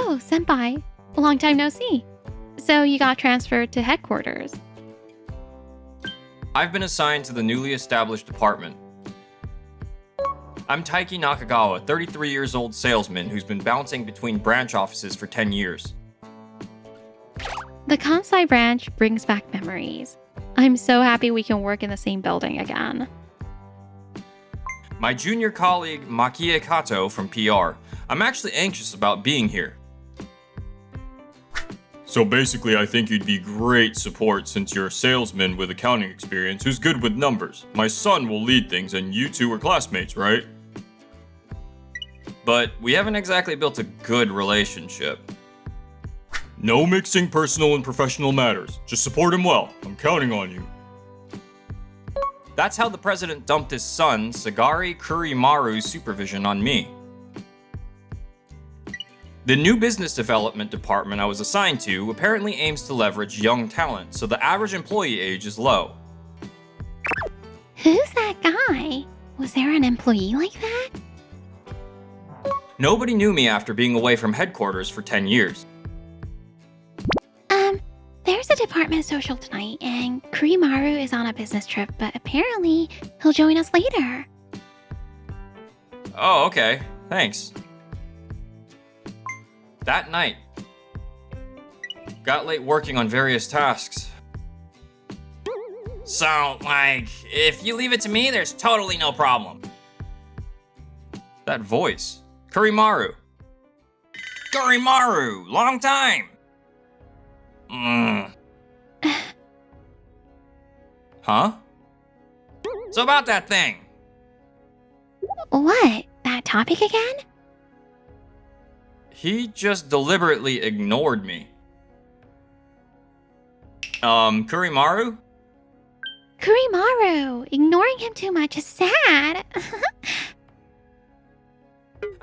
Oh, senpai. Long time no see. So you got transferred to headquarters. I've been assigned to the newly established department. I'm Taiki Nakagawa, 33 years old salesman who's been bouncing between branch offices for 10 years. The Kansai branch brings back memories. I'm so happy we can work in the same building again. My junior colleague, Makie Kato from PR. I'm actually anxious about being here. So basically, I think you'd be great support since you're a salesman with accounting experience who's good with numbers. My son will lead things and you two are classmates, right? But we haven't exactly built a good relationship. No mixing personal and professional matters. Just support him well. I'm counting on you. That's how the president dumped his son, Sagari Kurimaru's supervision on me. The new business development department I was assigned to apparently aims to leverage young talent, so the average employee age is low. Who's that guy? Was there an employee like that? Nobody knew me after being away from headquarters for 10 years. There's a department social tonight, and Kurimaru is on a business trip, but apparently he'll join us later. Oh, okay. Thanks. That night, got late working on various tasks. So, if you leave it to me, there's totally no problem. That voice. Kurimaru. Kurimaru! Long time! Huh? So about that thing. What? That topic again? He just deliberately ignored me. Kurimaru? Kurimaru! Ignoring him too much is sad.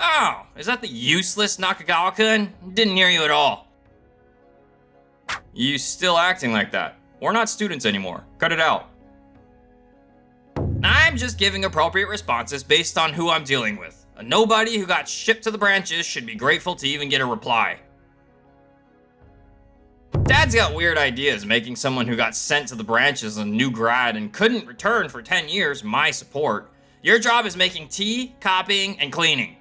Oh, is that the useless Nakagawa-kun? Didn't hear you at all. You still acting like that. We're not students anymore. Cut it out. I'm just giving appropriate responses based on who I'm dealing with. A nobody who got shipped to the branches should be grateful to even get a reply. Dad's got weird ideas, making someone who got sent to the branches a new grad and couldn't return for 10 years my support. Your job is making tea, copying, and cleaning.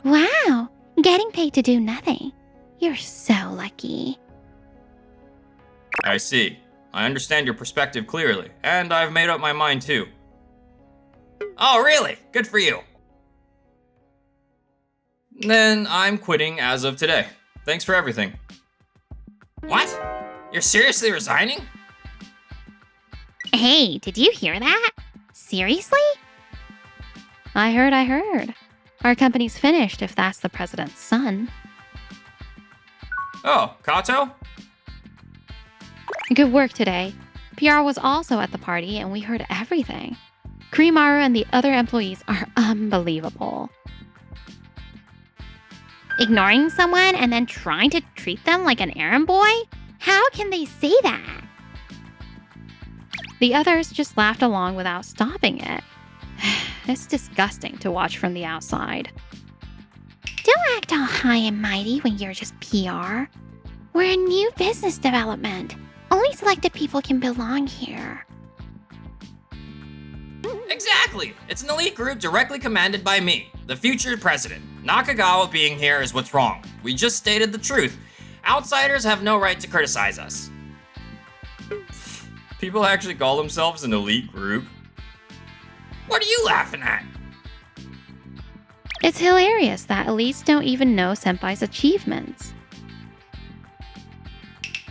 Wow, getting paid to do nothing. You're so lucky. I see. I understand your perspective clearly, and I've made up my mind too. Oh, really? Good for you. Then I'm quitting as of today. Thanks for everything. What? You're seriously resigning? Hey, did you hear that? Seriously? I heard. Our company's finished if that's the president's son. Oh, Kato? Good work today. PR was also at the party and we heard everything. Kurimaru and the other employees are unbelievable. Ignoring someone and then trying to treat them like an errand boy? How can they say that? The others just laughed along without stopping it. It's disgusting to watch from the outside. Don't act all high and mighty when you're just PR. We're a new business development. Only selected people can belong here. Exactly! It's an elite group directly commanded by me, the future president. Nakagawa being here is what's wrong. We just stated the truth. Outsiders have no right to criticize us. People actually call themselves an elite group? What are you laughing at? It's hilarious that elites don't even know Senpai's achievements.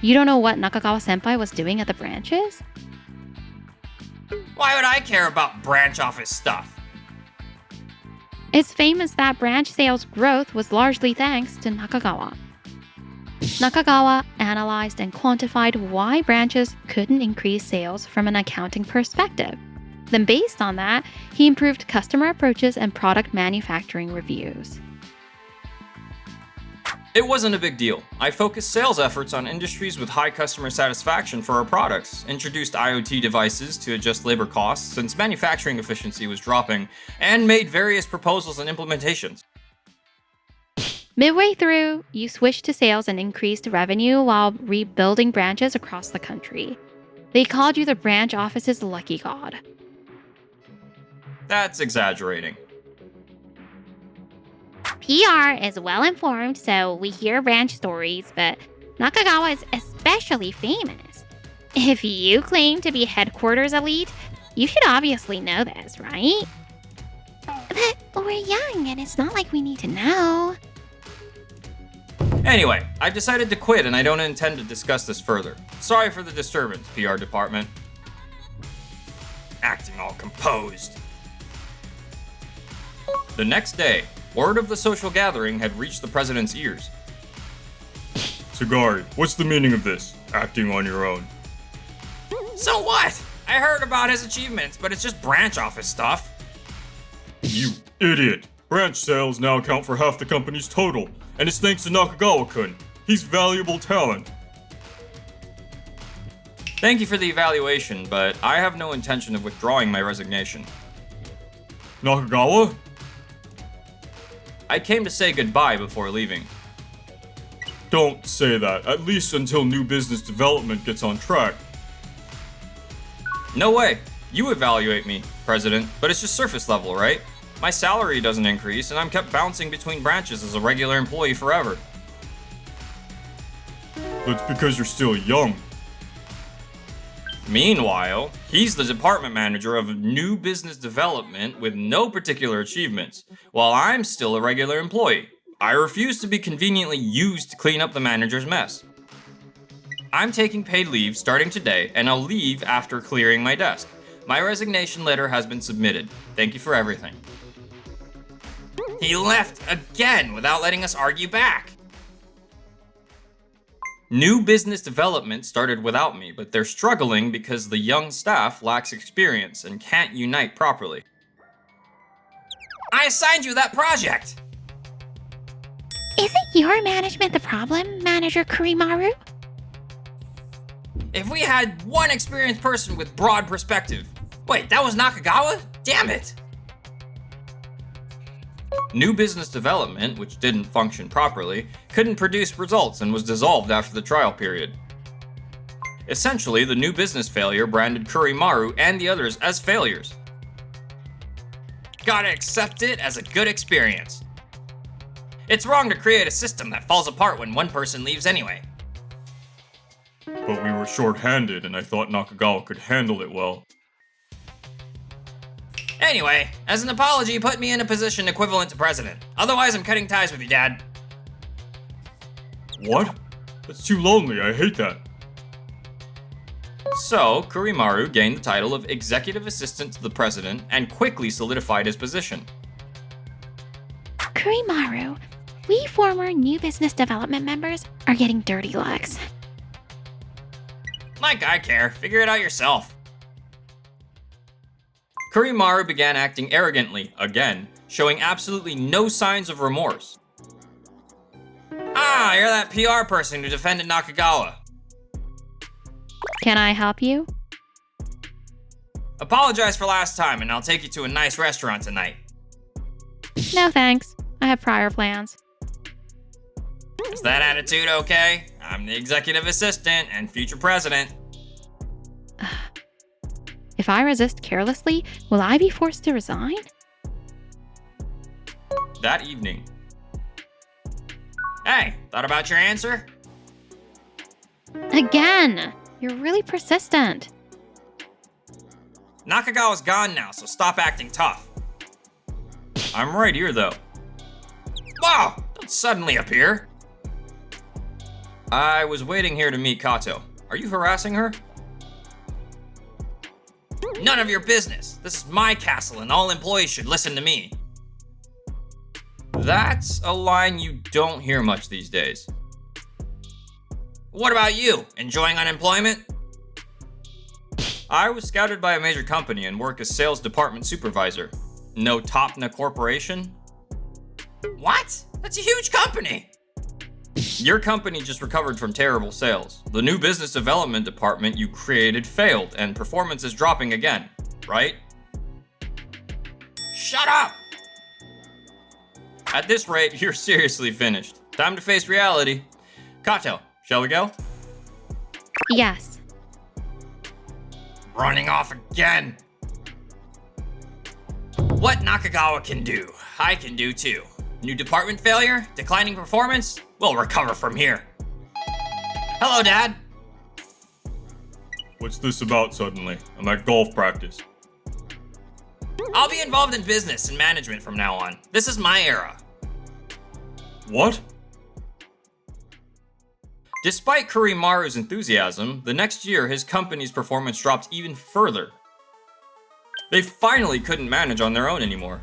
You don't know what Nakagawa Senpai was doing at the branches? Why would I care about branch office stuff? It's famous that branch sales growth was largely thanks to Nakagawa. Nakagawa analyzed and quantified why branches couldn't increase sales from an accounting perspective. Then based on that, he improved customer approaches and product manufacturing reviews. It wasn't a big deal. I focused sales efforts on industries with high customer satisfaction for our products, introduced IoT devices to adjust labor costs since manufacturing efficiency was dropping, and made various proposals and implementations. Midway through, you switched to sales and increased revenue while rebuilding branches across the country. They called you the branch office's lucky god. That's exaggerating. PR is well informed, so we hear branch stories, but Nakagawa is especially famous. If you claim to be headquarters elite, you should obviously know this, right? But we're young, and it's not like we need to know. Anyway, I've decided to quit and I don't intend to discuss this further. Sorry for the disturbance, PR department. Acting all composed. The next day, word of the social gathering had reached the president's ears. Sagari, what's the meaning of this? Acting on your own. So what? I heard about his achievements, but it's just branch office stuff. You idiot! Branch sales now account for half the company's total, and it's thanks to Nakagawa-kun. He's valuable talent. Thank you for the evaluation, but I have no intention of withdrawing my resignation. Nakagawa? I came to say goodbye before leaving. Don't say that, at least until new business development gets on track. No way. You evaluate me, President, but it's just surface level, right? My salary doesn't increase, and I'm kept bouncing between branches as a regular employee forever. That's because you're still young. Meanwhile, he's the department manager of new business development with no particular achievements, while I'm still a regular employee. I refuse to be conveniently used to clean up the manager's mess. I'm taking paid leave starting today, and I'll leave after clearing my desk. My resignation letter has been submitted. Thank you for everything. He left again without letting us argue back. New business development started without me, but they're struggling because the young staff lacks experience and can't unite properly. I assigned you that project! Isn't your management the problem, Manager Kurimaru? If we had one experienced person with broad perspective. Wait, that was Nakagawa? Damn it! New business development, which didn't function properly, couldn't produce results and was dissolved after the trial period. Essentially, the new business failure branded Kurimaru and the others as failures. Gotta accept it as a good experience. It's wrong to create a system that falls apart when one person leaves anyway. But we were short-handed and I thought Nakagawa could handle it well. Anyway, as an apology, put me in a position equivalent to president. Otherwise, I'm cutting ties with you, Dad. What? That's too lonely, I hate that. So, Kurimaru gained the title of executive assistant to the president and quickly solidified his position. Kurimaru, we former new business development members are getting dirty looks. Like I care, figure it out yourself. Kurimaru began acting arrogantly, again, showing absolutely no signs of remorse. Ah, you're that PR person who defended Nakagawa. Can I help you? Apologize for last time and I'll take you to a nice restaurant tonight. No thanks. I have prior plans. Is that attitude okay? I'm the executive assistant and future president. If I resist carelessly, will I be forced to resign? That evening. Hey, thought about your answer? Again! You're really persistent. Nakagawa's gone now, so stop acting tough. I'm right here, though. Wow! Don't suddenly appear. I was waiting here to meet Kato. Are you harassing her? None of your business. This is my castle and all employees should listen to me. That's a line you don't hear much these days. What about you? Enjoying unemployment? I was scouted by a major company and work as sales department supervisor. No Topna Corporation? What? That's a huge company! Your company just recovered from terrible sales. The new business development department you created failed and performance is dropping again, right? Shut up! At this rate, you're seriously finished. Time to face reality. Kato, shall we go? Yes. Running off again. What Nakagawa can do, I can do too. New department failure? Declining performance? We'll recover from here. Hello, Dad. What's this about suddenly? I'm at golf practice. I'll be involved in business and management from now on. This is my era. What? Despite Kurimaru's enthusiasm, the next year his company's performance dropped even further. They finally couldn't manage on their own anymore.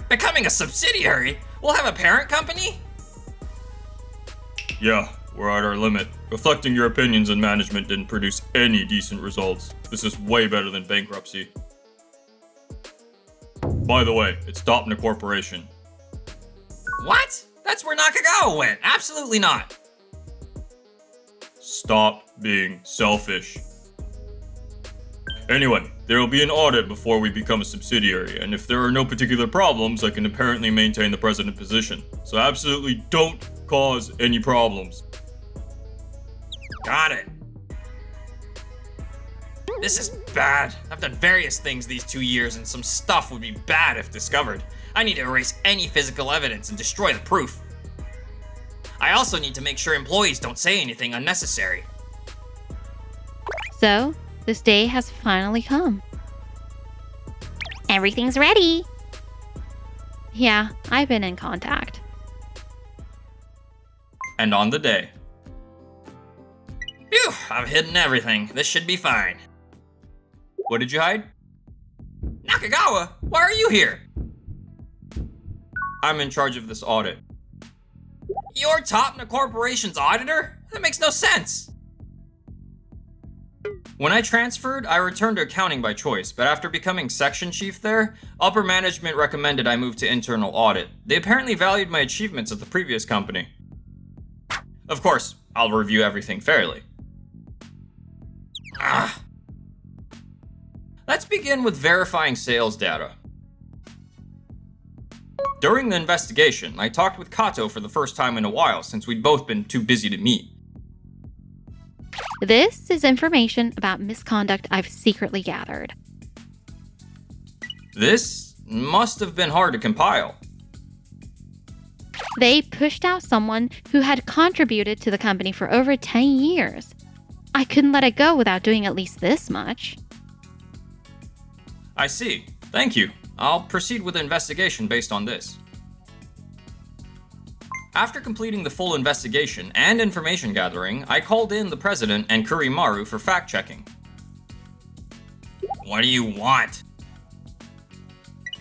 Becoming a subsidiary? We'll have a parent company? Yeah, we're at our limit. Reflecting your opinions and management didn't produce any decent results. This is way better than bankruptcy. By the way, it's Dopna Corporation. What? That's where Nakagawa went. Absolutely not. Stop being selfish. Anyway, there will be an audit before we become a subsidiary, and if there are no particular problems, I can apparently maintain the president position. So absolutely don't cause any problems. Got it. This is bad. I've done various things these 2 years, and some stuff would be bad if discovered. I need to erase any physical evidence and destroy the proof. I also need to make sure employees don't say anything unnecessary. So, this day has finally come. Everything's ready. Yeah, I've been in contact. And on the day. Phew, I've hidden everything. This should be fine. What did you hide? Nakagawa, why are you here? I'm in charge of this audit. You're Topna Corporation's auditor? That makes no sense. When I transferred, I returned to accounting by choice, but after becoming section chief there, upper management recommended I move to internal audit. They apparently valued my achievements at the previous company. Of course, I'll review everything fairly. Let's begin with verifying sales data. During the investigation, I talked with Kato for the first time in a while since we'd both been too busy to meet. This is information about misconduct I've secretly gathered. This must have been hard to compile. They pushed out someone who had contributed to the company for over 10 years. I couldn't let it go without doing at least this much. I see. Thank you. I'll proceed with the investigation based on this. After completing the full investigation and information gathering, I called in the president and Kurimaru for fact-checking. What do you want?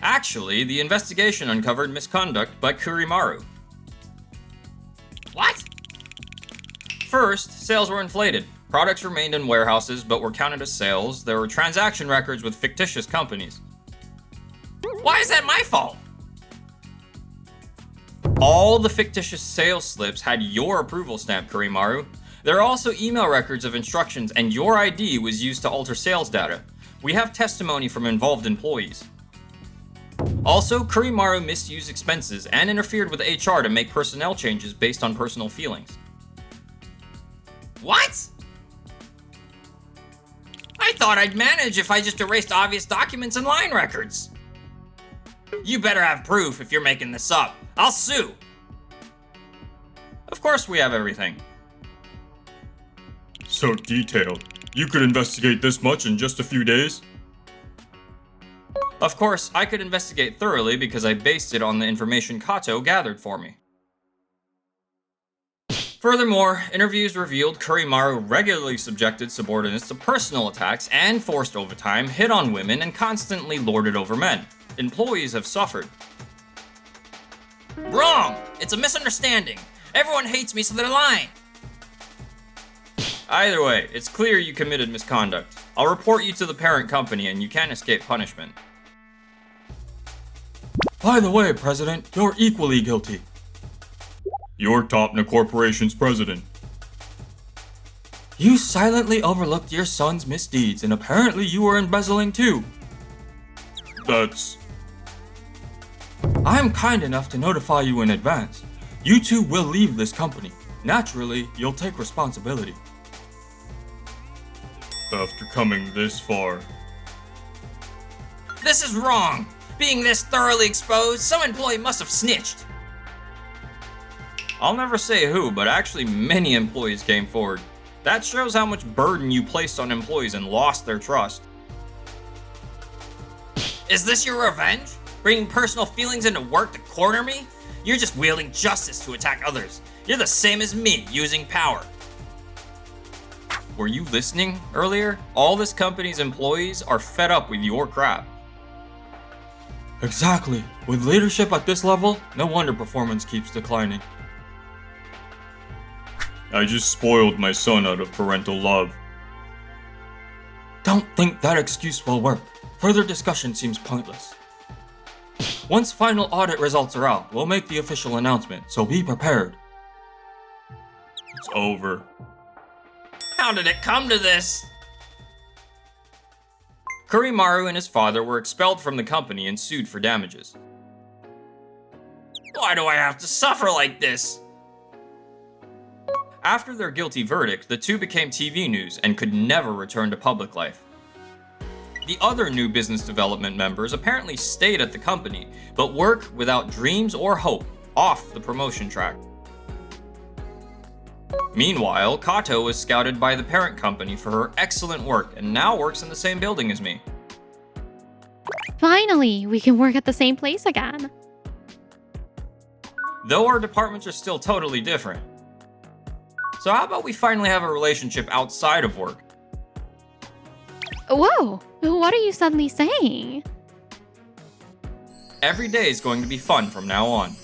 Actually, the investigation uncovered misconduct by Kurimaru. What? First, sales were inflated. Products remained in warehouses but were counted as sales. There were transaction records with fictitious companies. Why is that my fault? All the fictitious sales slips had your approval stamp, Kurimaru. There are also email records of instructions, and your ID was used to alter sales data. We have testimony from involved employees. Also, Kurimaru misused expenses and interfered with HR to make personnel changes based on personal feelings. What? I thought I'd manage if I just erased obvious documents and line records. You better have proof if you're making this up. I'll sue. Of course we have everything. So detailed. You could investigate this much in just a few days? Of course, I could investigate thoroughly because I based it on the information Kato gathered for me. Furthermore, interviews revealed Kurimaru regularly subjected subordinates to personal attacks and forced overtime, hit on women, and constantly lorded over men. Employees have suffered. Wrong! It's a misunderstanding. Everyone hates me, so they're lying. Either way, it's clear you committed misconduct. I'll report you to the parent company and you can't escape punishment. By the way, President, you're equally guilty. You're Topna Corporation's president. You silently overlooked your son's misdeeds, and apparently you were embezzling too. That's... I'm kind enough to notify you in advance. You two will leave this company. Naturally, you'll take responsibility. After coming this far. This is wrong! Being this thoroughly exposed, some employee must have snitched. I'll never say who, but actually many employees came forward. That shows how much burden you placed on employees and lost their trust. Is this your revenge? Bringing personal feelings into work to corner me? You're just wielding justice to attack others. You're the same as me, using power. Were you listening earlier? All this company's employees are fed up with your crap. Exactly. With leadership at this level, no wonder performance keeps declining. I just spoiled my son out of parental love. Don't think that excuse will work. Further discussion seems pointless. Once final audit results are out, we'll make the official announcement, so be prepared. It's over. How did it come to this? Kurimaru and his father were expelled from the company and sued for damages. Why do I have to suffer like this? After their guilty verdict, the two became TV news and could never return to public life. The other new business development members apparently stayed at the company, but work without dreams or hope, off the promotion track. Meanwhile, Kato was scouted by the parent company for her excellent work and now works in the same building as me. Finally, we can work at the same place again. Though our departments are still totally different. So how about we finally have a relationship outside of work? Whoa, what are you suddenly saying? Every day is going to be fun from now on.